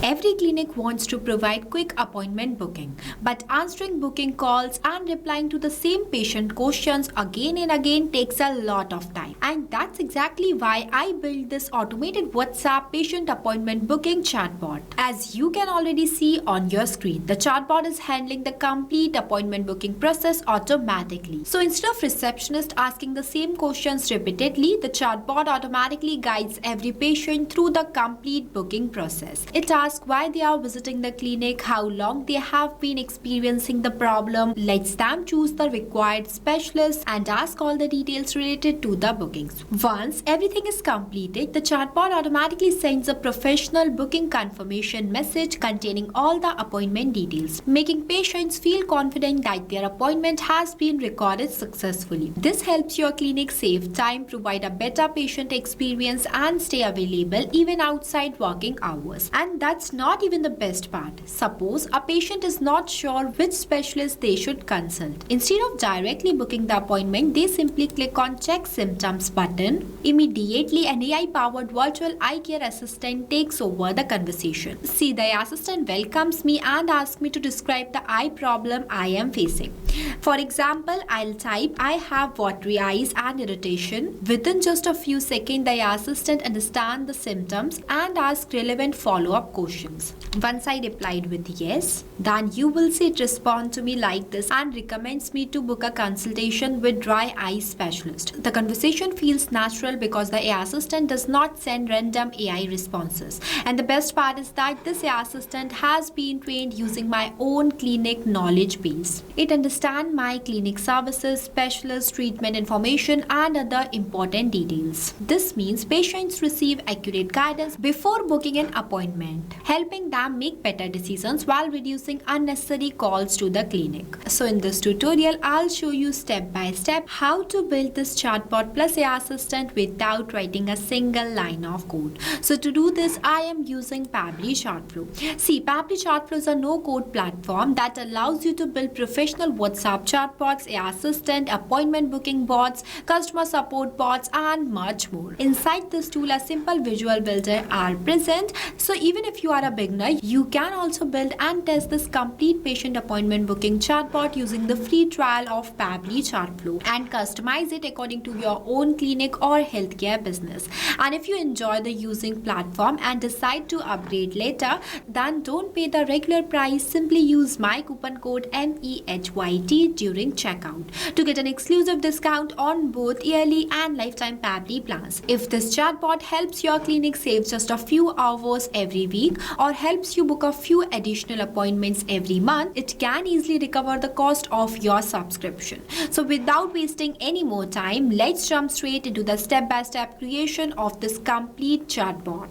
Every clinic wants to provide quick appointment booking, but answering booking calls and replying to the same patient questions again and again takes a lot of time. And that's exactly why I built this automated WhatsApp patient appointment booking chatbot. As you can already see on your screen, the chatbot is handling the complete appointment booking process automatically. So instead of receptionist asking the same questions repeatedly, the chatbot automatically guides every patient through the complete booking process. It asks why they are visiting the clinic, how long they have been experiencing the problem, lets them choose the required specialist, and ask all the details related to the bookings. Once everything is completed, the chatbot automatically sends a professional booking confirmation message containing all the appointment details, making patients feel confident that their appointment has been recorded successfully. This helps your clinic save time, provide a better patient experience, and stay available even outside working hours. And that's not even the best part. Suppose a patient is not sure which specialist they should consult. Instead of directly booking the appointment, they simply click on Check Symptoms button. Immediately, an AI-powered virtual eye care assistant takes over the conversation. See, the assistant welcomes me and asks me to describe the eye problem I am facing. For example, I'll type, I have watery eyes and irritation. Within just a few seconds, the assistant understands the symptoms and asks relevant follow-up questions. Once I replied with yes, then you will see it respond to me like this and recommends me to book a consultation with dry eye specialist. The conversation feels natural because the AI assistant does not send random AI responses. And the best part is that this AI assistant has been trained using my own clinic knowledge base. It understands my clinic services, specialist treatment information, and other important details. This means patients receive accurate guidance before booking an appointment, helping them make better decisions while reducing unnecessary calls to the clinic. So in this tutorial, I'll show you step by step how to build this chatbot plus AI assistant without writing a single line of code. So to do this, I am using Pabbly Chatflow. See, Pabbly Chatflow is a no-code platform that allows you to build professional WhatsApp chatbots, AI assistant, appointment booking bots, customer support bots, and much more. Inside this tool, a simple visual builder are present. So even if you are a beginner, you can also build and test this complete patient appointment booking chatbot using the free trial of Pabbly Chatflow and customize it according to your own clinic or healthcare business. And if you enjoy the using platform and decide to upgrade later, then don't pay the regular price. Simply use my coupon code MEHYT during checkout to get an exclusive discount on both yearly and lifetime Pabbly plans. If this chatbot helps your clinic save just a few hours every week or helps you book a few additional appointments every month, it can easily recover the cost of your subscription. So without wasting any more time, let's jump straight into the step-by-step creation of this complete chatbot.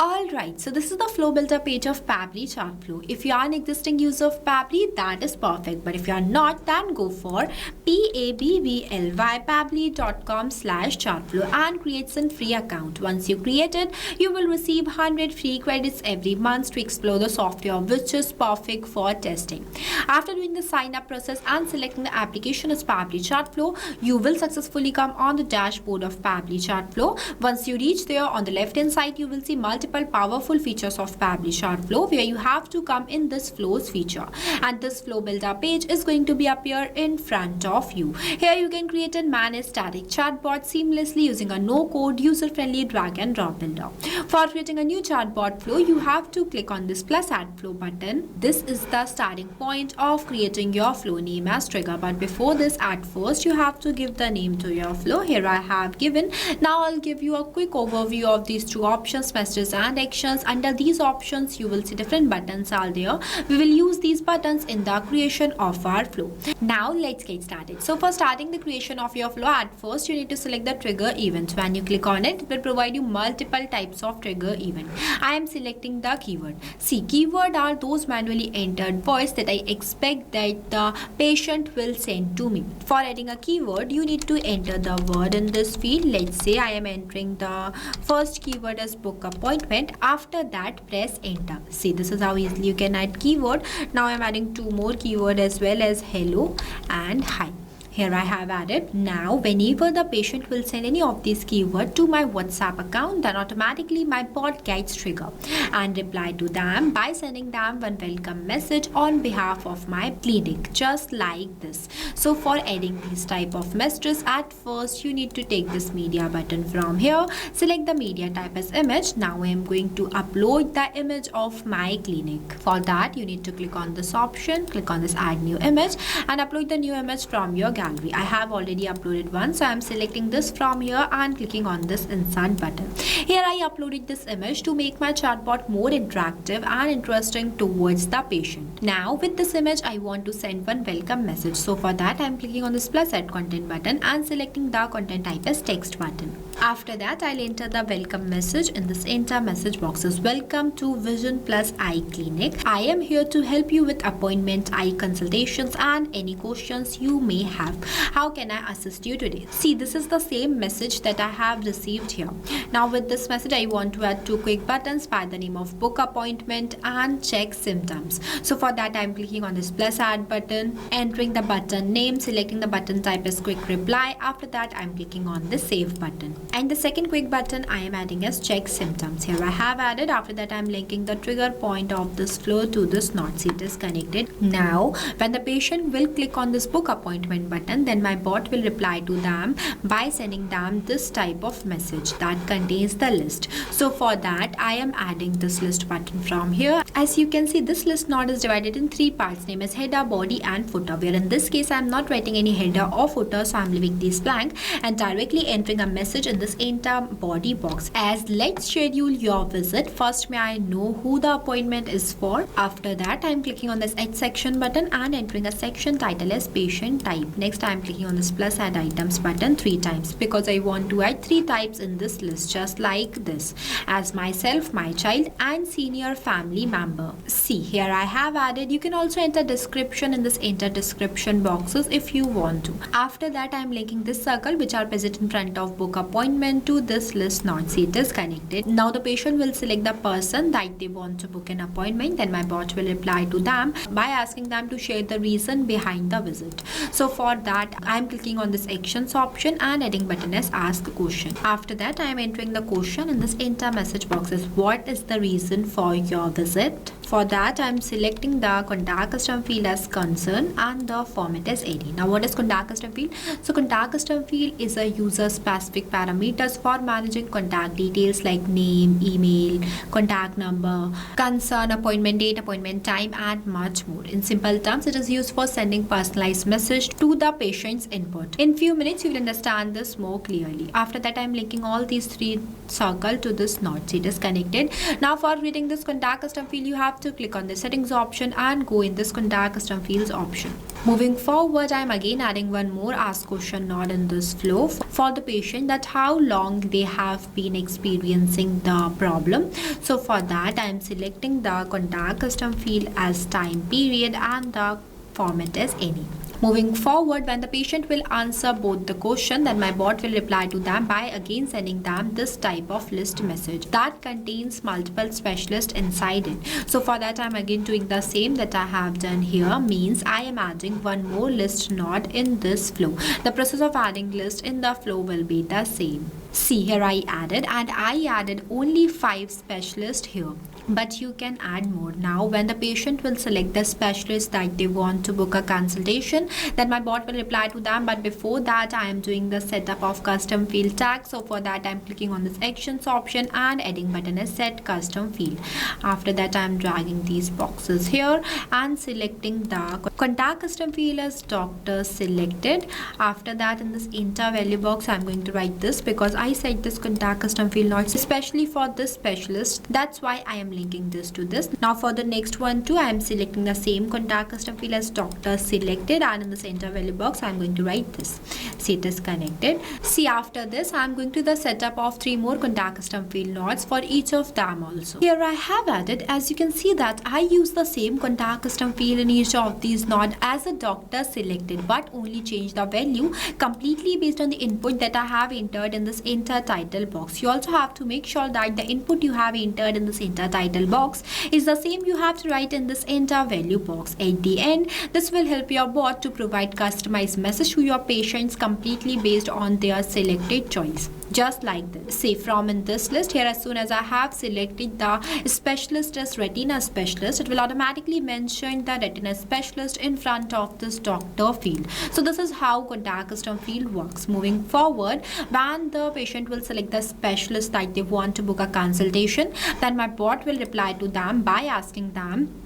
Alright, so this is the flow builder page of Pabbly Chatflow. If you are an existing user of Pabbly, that is perfect. But if you are not, then go for pabbly.com/chatflow and create a free account. Once you create it, you will receive 100 free credits every month to explore the software, which is perfect for testing. After doing the sign up process and selecting the application as Pabbly Chatflow, you will successfully come on the dashboard of Pabbly Chatflow. Once you reach there, on the left hand side, you will see multiple powerful features of Pabbly Chatflow, where you have to come in this flows feature, and this flow builder page is going to be appear in front of you. Here you can create and manage static chatbot seamlessly using a no-code user-friendly drag and drop builder. For creating a new chatbot flow, you have to click on this plus add flow button. This is the starting point of creating your flow name as trigger, but before this, at first you have to give the name to your flow. Here I have given. Now I'll give you a quick overview of these two options, messages and actions. Under these options, you will see different buttons are there. We will use these buttons in the creation of our flow. Now let's get started. So for starting the creation of your flow, at first you need to select the trigger event. When you click on it, it will provide you multiple types of trigger event. I am selecting the keyword. See, keyword are those manually entered words that I expect that the patient will send to me. For adding a keyword, you need to enter the word in this field. Let's say I am entering the first keyword as book appointment. After that, press enter. See, this is how easily you can add keyword. Now I'm adding two more keyword as well as hello and hi. Here I have added. Now whenever the patient will send any of these keywords to my WhatsApp account, then automatically my bot gets triggered and reply to them by sending them one welcome message on behalf of my clinic, just like this. So for adding these type of messages, at first you need to take this media button from here, select the media type as image. Now I am going to upload the image of my clinic. For that you need to click on this option, click on this add new image and upload the new image from your gallery. I have already uploaded one, so I am selecting this from here and clicking on this insert button. Here I uploaded this image to make my chatbot more interactive and interesting towards the patient. Now with this image I want to send one welcome message. So for that I am clicking on this plus add content button and selecting the content type as text button. After that I'll enter the welcome message in this enter message boxes. Welcome to Vision Plus Eye Clinic. I am here to help you with appointment, eye consultations and any questions you may have. How can I assist you today? See, this is the same message that I have received here. Now with this message I want to add two quick buttons by the name of book appointment and check symptoms. So for that I am clicking on this plus add button, entering the button name, selecting the button type as quick reply. After that I am clicking on the save button. And the second quick button I am adding as check symptoms. Here I have added. After that I am linking the trigger point of this flow to this node. See, it is connected. Now when the patient will click on this book appointment button, then my bot will reply to them by sending them this type of message that contains the list. So for that I am adding this list button from here. As you can see, this list node is divided in three parts, name as header, body and footer, where in this case I am not writing any header or footer, so I am leaving these blank and directly entering a message in this enter body box as let's schedule your visit. First may I know who the appointment is for. After that I am clicking on this add section button and entering a section title as patient type. Next I am clicking on this plus add items button 3 times because I want to add 3 types in this list, just like this, as myself, my child and senior family member. See, here I have added. You can also enter description in this enter description boxes if you want to. After that I am linking this circle which are present in front of book appointment to this list node. See, it is connected. Now the patient will select the person that they want to book an appointment. Then my bot will reply to them by asking them to share the reason behind the visit. So for that I am clicking on this actions option and adding button as ask question. After that I am entering the question in this enter message boxes. What is the reason for your visit? For that I am selecting the contact custom field as concern and the format as AD. Now what is contact custom field? So contact custom field is a user specific parameters for managing contact details like name, email, contact number, concern, appointment date, appointment time and much more. In simple terms, it is used for sending personalized message to the patient's input. In few minutes you will understand this more clearly. After that I am linking all these 3 circles to this node. It is connected. Now for reading this contact custom field you have to click on the settings option and go in this contact custom fields option. Moving forward, I am again adding one more ask question node in this flow for the patient, that how long they have been experiencing the problem. So for that I am selecting the contact custom field as time period and the format as any. Moving forward, when the patient will answer both the question, then my bot will reply to them by again sending them this type of list message that contains multiple specialists inside it. So for that I am again doing the same that I have done here, means I am adding one more list node in this flow. The process of adding list in the flow will be the same. See, here I added, and I added only 5 specialists here, but you can add more. Now when the patient will select the specialist that they want to book a consultation, then my bot will reply to them. But before that I am doing the setup of custom field tag. So for that I am clicking on this actions option and adding button as set custom field. After that I am dragging these boxes here and selecting the contact custom field as doctor selected. After that in this enter value box I am going to write this because I set this contact custom field not especially for this specialist. That's why I am linking this to this. Now for the next one too I am selecting the same contact custom field as doctor selected, and in the center value box I am going to write this. See, it is connected. See, after this I am going to the setup of 3 more contact custom field nodes for each of them also. Here I have added, as you can see that I use the same contact custom field in each of these nod as a doctor selected, but only change the value completely based on the input that I have entered in this enter title box. You also have to make sure that the input you have entered in this enter title box is the same you have to write in this enter value box. At the end, this will help your bot to provide customized message to your patients completely based on their selected choice. Just like this. Say from in this list here, as soon as I have selected the specialist as retina specialist, it will automatically mention the retina specialist in front of this doctor field. So this is how contact custom field works. Moving forward, when the patient will select the specialist that they want to book a consultation, then my bot will reply to them by asking them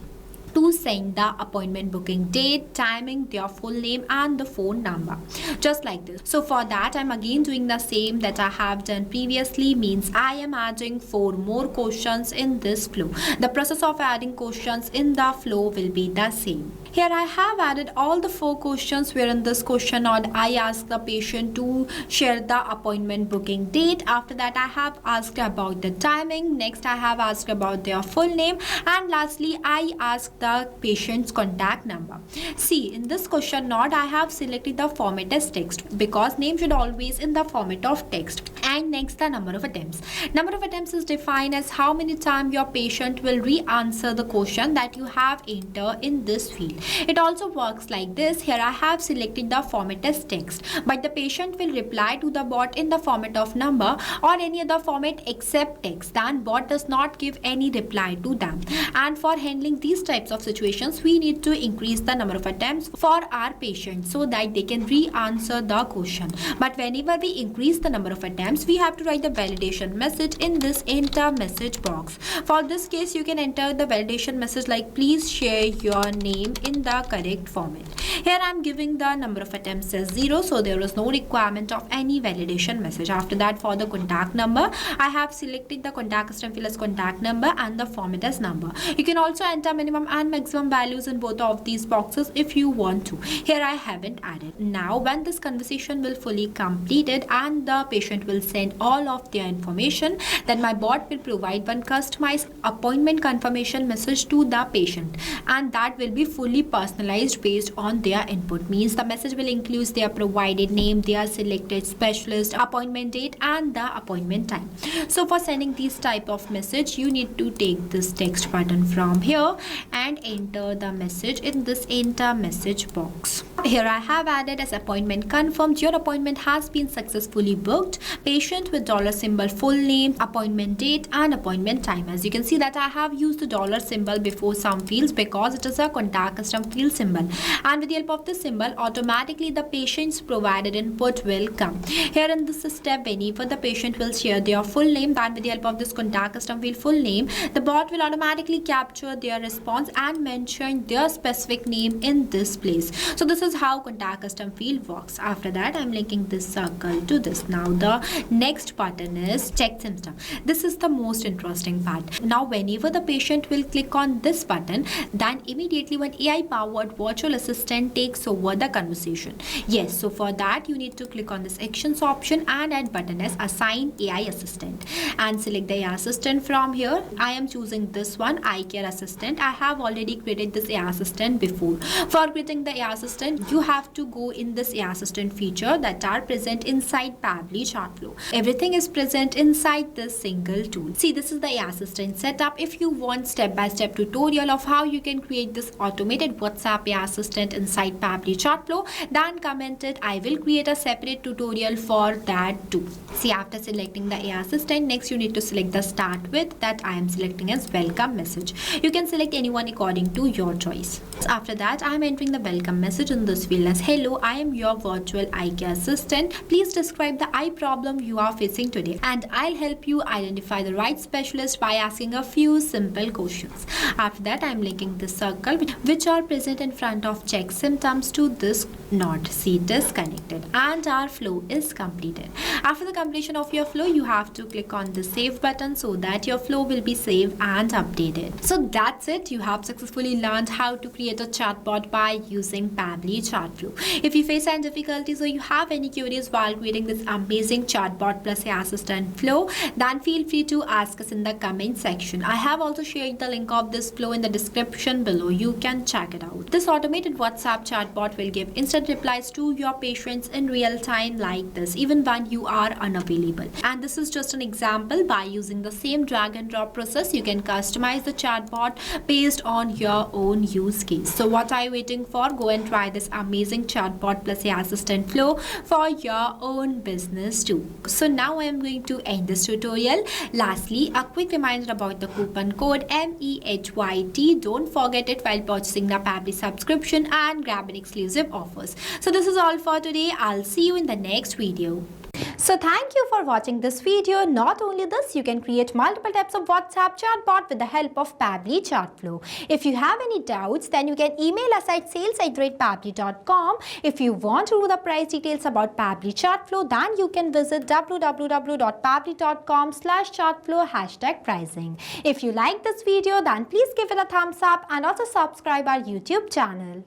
to send the appointment booking date, timing, their full name and the phone number. Just like this. So for that, I'm again doing the same that I have done previously, means I am adding 4 more questions in this flow. The process of adding questions in the flow will be the same. Here I have added all the 4 questions where in this question node I ask the patient to share the appointment booking date. After that, I have asked about the timing. Next, I have asked about their full name. And lastly, I asked the patient's contact number. See, in this question node, I have selected the format as text because name should always in the format of text. And next, the number of attempts. Number of attempts is defined as how many times your patient will re-answer the question that you have entered in this field. It also works like this. Here I have selected the format as text, but the patient will reply to the bot in the format of number or any other format except text. Then bot does not give any reply to them. And for handling these types of situations, we need to increase the number of attempts for our patients so that they can re-answer the question. But whenever we increase the number of attempts, we have to write the validation message in this enter message box. For this case, you can enter the validation message like please share your name in the correct format. Here I am giving the number of attempts as 0, so there is no requirement of any validation message. After that, for the contact number, I have selected the contact custom field as contact number and the format as number. You can also enter minimum and maximum values in both of these boxes if you want to. Here I haven't added. Now when this conversation will fully completed and the patient will send all of their information, then my bot will provide one customized appointment confirmation message to the patient, and that will be fully personalized based on their input. Means the message will include their provided name, their selected specialist, appointment date and the appointment time. So for sending this type of message, you need to take this text button from here and enter the message in this enter message box. Here I have added as appointment confirmed. Your appointment has been successfully booked. Patient with dollar symbol, full name, appointment date and appointment time. As you can see that I have used the dollar symbol before some fields because it is a contact custom field symbol, and with the help of this symbol, automatically the patient's provided input will come. Here in this step, whenever the patient will share their full name, then with the help of this contact custom field full name, the bot will automatically capture their response and mention their specific name in this place. So this is how contact custom field works. After that, I'm linking this circle to this. Now the next button is check symptom. This is the most interesting part. Now whenever the patient will click on this button, then immediately one AI powered virtual assistant takes over the conversation. Yes, so for that you need to click on this actions option and add button as assign AI assistant and select the AI assistant from here. I am choosing this one, eye care assistant. I have already created this AI assistant before. For creating the AI assistant, you have to go in this AI assistant feature that are present inside Pabbly Chatflow. Everything is present inside this single tool. See, this is the AI assistant setup. If you want step-by-step tutorial of how you can create this automated WhatsApp AI assistant inside Pabbly Chatflow, then comment it. I will create a separate tutorial for that too. See, after selecting the AI assistant, next you need to select the start with that I am selecting as welcome message. You can select anyone according to your choice. After that, I am entering the welcome message in this field as hello, I am your virtual eye care assistant. Please describe the eye problem you are facing today and I'll help you identify the right specialist by asking a few simple questions. After that, I am linking this circle which are present in front of check symptoms to this node. See, it is connected and our flow is completed. After the completion of your flow, you have to click on the save button so that your flow will be saved and updated. So that's it. You have successfully learned how to create a chatbot by using Pabbly Chatflow. If you face any difficulties or you have any queries while creating this amazing chatbot plus AI assistant flow, then feel free to ask us in the comment section. I have also shared the link of this flow in the description below. You can check check it out. This automated WhatsApp chatbot will give instant replies to your patients in real time like this, even when you are unavailable. And this is just an example. By using the same drag and drop process, you can customize the chatbot based on your own use case. So what are you waiting for? Go and try this amazing chatbot plus AI assistant flow for your own business too. So now I am going to end this tutorial. Lastly, a quick reminder about the coupon code MEHYT. Don't forget it while purchasing the Pabbly subscription and grab an exclusive offers. So this is all for today. I'll see you in the next video. So thank you for watching this video. Not only this, you can create multiple types of WhatsApp chatbot with the help of Pabbly Chatflow. If you have any doubts, then you can email us at sales@pabbly.com. If you want to know the price details about Pabbly Chatflow, then you can visit www.pabbly.com/chatflow #pricing. If you like this video, then please give it a thumbs up and also subscribe our YouTube channel.